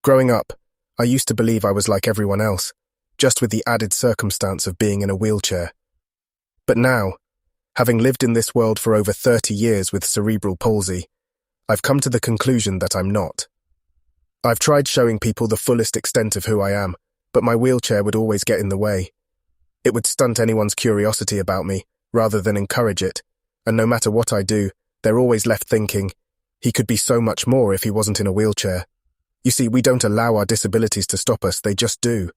Growing up, I used to believe I was like everyone else, just with the added circumstance of being in a wheelchair. But now, having lived in this world for over 30 years with cerebral palsy, I've come to the conclusion that I'm not. I've tried showing people the fullest extent of who I am, but my wheelchair would always get in the way. It would stunt anyone's curiosity about me, rather than encourage it, and no matter what I do, they're always left thinking, he could be so much more if he wasn't in a wheelchair. You see, we don't allow our disabilities to stop us, they just do.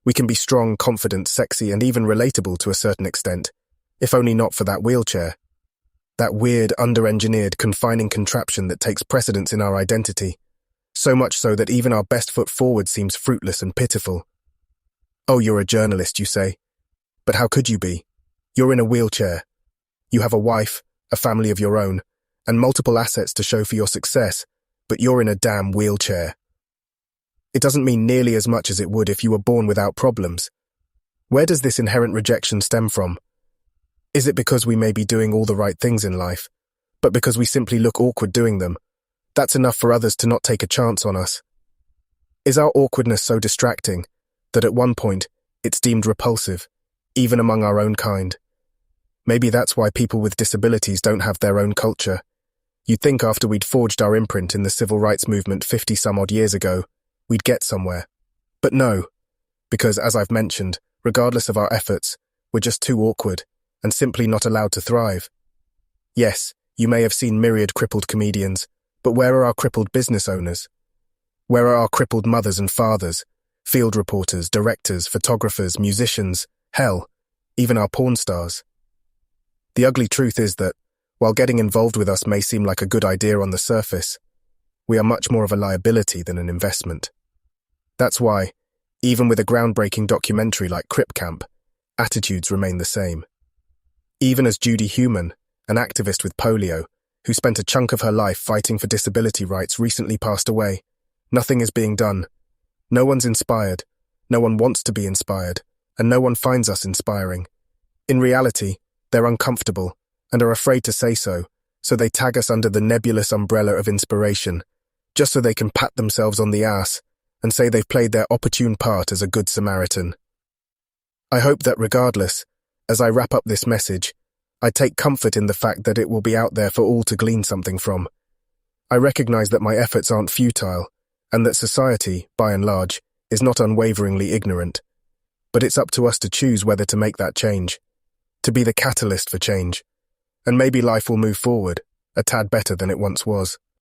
We can be strong, confident, sexy, and even relatable to a certain extent, if only not for that wheelchair. That weird, under-engineered, confining contraption that takes precedence in our identity, so much so that even our best foot forward seems fruitless and pitiful. Oh, you're a journalist, you say. But how could you be? You're in a wheelchair. You have a wife, a family of your own, and multiple assets to show for your success, but you're in a damn wheelchair. It doesn't mean nearly as much as it would if you were born without problems. Where does this inherent rejection stem from? Is it because we may be doing all the right things in life, but because we simply look awkward doing them? That's enough for others to not take a chance on us. Is our awkwardness so distracting that at one point it's deemed repulsive, even among our own kind? Maybe that's why people with disabilities don't have their own culture. You'd think after we'd forged our imprint in the civil rights movement 50-some-odd years ago, we'd get somewhere. But no, because as I've mentioned, regardless of our efforts, we're just too awkward and simply not allowed to thrive. Yes, you may have seen myriad crippled comedians, but where are our crippled business owners? Where are our crippled mothers and fathers, field reporters, directors, photographers, musicians, hell, even our porn stars? The ugly truth is that, while getting involved with us may seem like a good idea on the surface, we are much more of a liability than an investment. That's why, even with a groundbreaking documentary like Crip Camp, attitudes remain the same. Even as Judy Heumann, an activist with polio, who spent a chunk of her life fighting for disability rights, recently passed away, nothing is being done. No one's inspired, no one wants to be inspired, and no one finds us inspiring. In reality, they're uncomfortable and are afraid to say so they tag us under the nebulous umbrella of inspiration, just so they can pat themselves on the ass and say they've played their opportune part as a good Samaritan. I hope that regardless, as I wrap up this message, I take comfort in the fact that it will be out there for all to glean something from. I recognize that my efforts aren't futile, and that society, by and large, is not unwaveringly ignorant. But it's up to us to choose whether to make that change, to be the catalyst for change, and maybe life will move forward, a tad better than it once was.